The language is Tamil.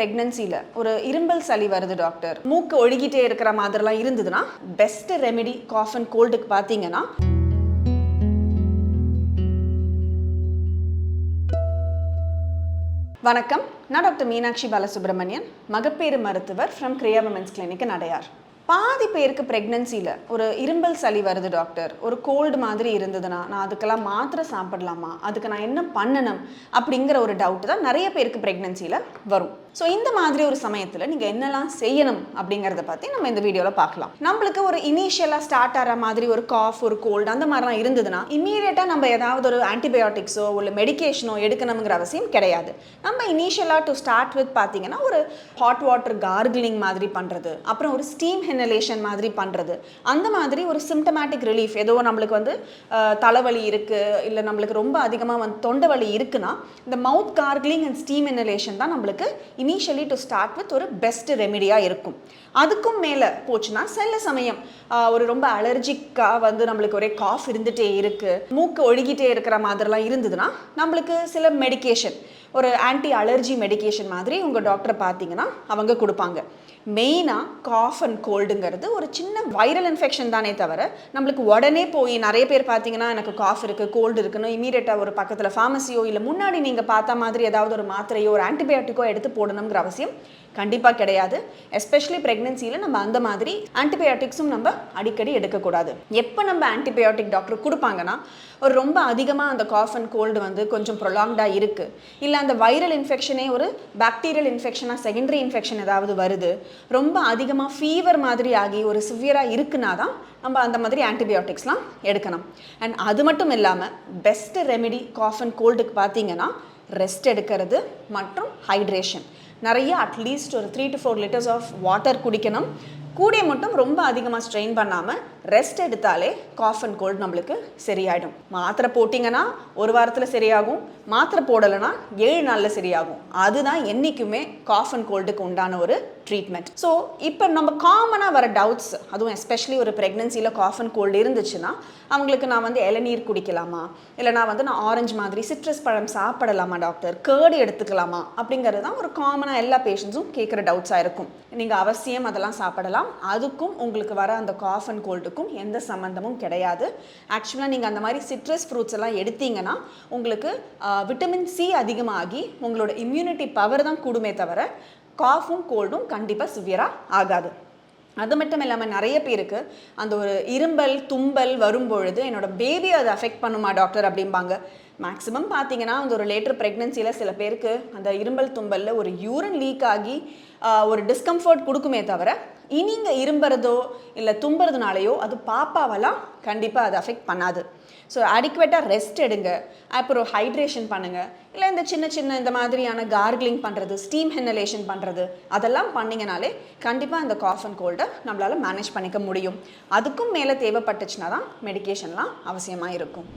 பிரெக்னன்சியில் ஒரு இரும்பல் சளி வருது டாக்டர், மூக்கு ஒழுகிட்டே இருக்கிற மாதிரிலாம் இருந்ததுன்னா பெஸ்ட் ரெமெடி காஃப் அண்ட் கோல்டுக்கு பார்த்தீங்கன்னா வணக்கம், நான் டாக்டர் மீனாட்சி பாலசுப்ரமணியன், மகப்பேறு மருத்துவர் from Kriya women's clinic Adyar. பாதி பேருக்கு ப்ரெக்னன்சியில் ஒரு இரும்பல் சளி வருது டாக்டர், ஒரு கோல்டு மாதிரி இருந்ததுன்னா நான் அதுக்கெல்லாம் மாத்திரை சாப்பிடலாமா, அதுக்கு நான் என்ன பண்ணணும் அப்படிங்கிற ஒரு டவுட் தான் நிறைய பேருக்கு ப்ரெக்னன்சியில் வரும். ஸோ இந்த மாதிரி ஒரு சமயத்தில் நீங்கள் என்னெல்லாம் செய்யணும் அப்படிங்கிறத பற்றி நம்ம இந்த வீடியோவில் பார்க்கலாம். நம்மளுக்கு ஒரு இனிஷியலாக ஸ்டார்ட் ஆகிற மாதிரி ஒரு காஃப், ஒரு கோல்டு அந்த மாதிரிலாம் இருந்ததுன்னா இம்மீடியட்டாக நம்ம ஏதாவது ஒரு ஆன்டிபயோட்டிக்ஸோ இல்லை மெடிக்கேஷனோ எடுக்கணுங்கிற அவசியம் கிடையாது. நம்ம இனிஷியலாக டு ஸ்டார்ட் வித் பார்த்தீங்கன்னா ஒரு ஹாட் வாட்டர் கார்கிளிங் மாதிரி பண்ணுறது, அப்புறம் ஒரு ஸ்டீம் இன்ஹலேஷன் மாதிரி பண்ணுறது, அந்த மாதிரி ஒரு சிம்டமேட்டிக் ரிலீஃப், ஏதோ நம்மளுக்கு வந்து தலைவலி இருக்குது இல்லை நம்மளுக்கு ரொம்ப அதிகமாக தொண்டை வலி இருக்குன்னா இந்த மவுத் கார்கிளிங் அண்ட் ஸ்டீம் இன்ஹலேஷன் தான் நம்மளுக்கு இனிஷியலி டு ஸ்டார்ட் வித் ஒரு பெஸ்ட் ரெமெடியாக இருக்கும். அதுக்கும் மேலே போச்சுன்னா சில சமயம் ஒரு ரொம்ப அலர்ஜிக்காக வந்து நம்மளுக்கு ஒரே காஃப் இருந்துகிட்டே இருக்குது, மூக்கு ஒழுகிட்டே இருக்கிற மாதிரிலாம் இருந்ததுன்னா நம்மளுக்கு சில மெடிக்கேஷன், ஒரு ஆன்டி அலர்ஜி மெடிக்கேஷன் மாதிரி உங்கள் டாக்டரை பார்த்தீங்கன்னா அவங்க கொடுப்பாங்க. மெயினாக காஃப் அண்ட் கோல்டுங்கிறது ஒரு சின்ன வைரல் இன்ஃபெக்ஷன் தானே தவிர நம்மளுக்கு உடனே போய் நிறைய பேர் பார்த்தீங்கன்னா எனக்கு காஃப் இருக்குது, கோல்டு இருக்குன்னு இமீடியட்டாக ஒரு பக்கத்தில் ஃபார்மசியோ இல்லை முன்னாடி நீங்கள் பார்த்த மாதிரி ஏதாவது ஒரு மாத்திரையோ ஒரு ஆன்டிபயோட்டிக்கோ எடுத்து போடணுங்கிற அவசியம் கண்டிப்பாக கிடையாது. எஸ்பெஷலி ப்ரெக்னன்சியில் நம்ம அந்த மாதிரி ஆன்டிபயோட்டிக்ஸும் நம்ம அடிக்கடி எடுக்கக்கூடாது. எப்போ நம்ம ஆன்டிபயோட்டிக் டாக்டர் கொடுப்பாங்கன்னா ஒரு ரொம்ப அதிகமாக அந்த காஃப் அண்ட் கோல்டு வந்து கொஞ்சம் ப்ரொலாங்டாக இருக்குது, இல்லை அந்த வைரல் இன்ஃபெக்ஷனே ஒரு பாக்டீரியல் இன்ஃபெக்ஷனாக செகண்டரி இன்ஃபெக்ஷன் ஏதாவது வருது, ரொம்ப அதிகமாக ஃபீவர் மாதிரி ஆகி ஒரு சிவியராக இருக்குன்னா தான் நம்ம அந்த மாதிரி ஆன்டிபயோட்டிக்ஸ்லாம் எடுக்கணும். அண்ட் அது மட்டும் இல்லாமல் பெஸ்ட் ரெமெடி காஃப் அண்ட் கோல்டுக்கு பார்த்தீங்கன்னா ரெஸ்ட் எடுக்கிறது மற்றும் ஹைட்ரேஷன். நிறைய அட்லீஸ்ட் ஒரு 3 to 4 liters ஆஃப் வாட்டர் குடிக்கணும். கூடிய மட்டும் ரொம்ப அதிகமாக ஸ்ட்ரெயின் பண்ணாமல் ரெஸ்ட் எடுத்தாலே காஃப் அண்ட் கோல்டு நம்மளுக்கு சரியாயிடும். மாத்திரை போட்டிங்கன்னா ஒரு வாரத்தில் சரியாகும், மாத்திரை போடலைன்னா 7 நாளில் சரியாகும். அதுதான் என்றைக்குமே காஃப் அண்ட் கோல்டுக்கு உண்டான ஒரு ட்ரீட்மெண்ட். ஸோ இப்போ நம்ம காமனாக வர டவுட்ஸ், அதுவும் எஸ்பெஷலி ஒரு ப்ரெக்னன்சியில் காஃப் அண்ட் கோல்டு இருந்துச்சுன்னா அவங்களுக்கு நான் வந்து இளநீர் குடிக்கலாமா, இல்லை நான் ஆரஞ்சு மாதிரி சிட்ரஸ் பழம் சாப்பிடலாமா டாக்டர், கேர்டு எடுத்துக்கலாமா அப்படிங்கிறது தான் ஒரு காமனாக எல்லா பேஷண்ட்ஸும் கேட்குற டவுட்ஸாக இருக்கும். நீங்கள் அவசியம் அதெல்லாம் சாப்பிடலாம். அதுக்கும் உங்களுக்கு வர அந்த காஃப் அண்ட் கோல்டுக்கும் எந்த சம்மந்தமும் கிடையாது. ஆக்சுவலாக நீங்கள் அந்த மாதிரி சிட்ரஸ் ஃப்ரூட்ஸ் எல்லாம் எடுத்தீங்கன்னா உங்களுக்கு விட்டமின் சி அதிகமாகி உங்களோட இம்யூனிட்டி பவர் தான் கூடுமே தவிர காஃபும் கோல்டும் கண்டிப்பாக சிவியராக ஆகாது. அது மட்டும் இல்லாமல் நிறைய பேருக்கு அந்த ஒரு இரும்பல் தும்பல் வரும்பொழுது என்னோட பேபியை அதை அஃபெக்ட் பண்ணுமா டாக்டர் அப்படிம்பாங்க. மேக்ஸிமம் பார்த்தீங்கன்னா அந்த ஒரு லேட்டர் ப்ரெக்னன்சியில் சில பேருக்கு அந்த இரும்பல் தும்பலில் ஒரு யூரின் லீக் ஆகி ஒரு டிஸ்கம்ஃபர்ட் கொடுக்குமே தவிர இனிங்க இரும்புறதோ இல்லை தும்புறதுனாலையோ அது பாப்பாவெல்லாம் கண்டிப்பாக அது அஃபெக்ட் பண்ணாது. ஸோ அடிக்குவேட்டாக ரெஸ்ட் எடுங்க, அப்புறம் ஹைட்ரேஷன் பண்ணுங்கள், இல்லை இந்த சின்ன சின்ன இந்த மாதிரியான கார்கிளிங் பண்ணுறது, ஸ்டீம் இன்ஹலேஷன் பண்ணுறது, அதெல்லாம் பண்ணிங்கனாலே கண்டிப்பாக இந்த காஃப் அண்ட் கோல்டை நம்மளால் மேனேஜ் பண்ணிக்க முடியும். அதுக்கும் மேலே தேவைப்பட்டுச்சுன்னா தான் மெடிக்கேஷன்லாம் அவசியமாக இருக்கும்.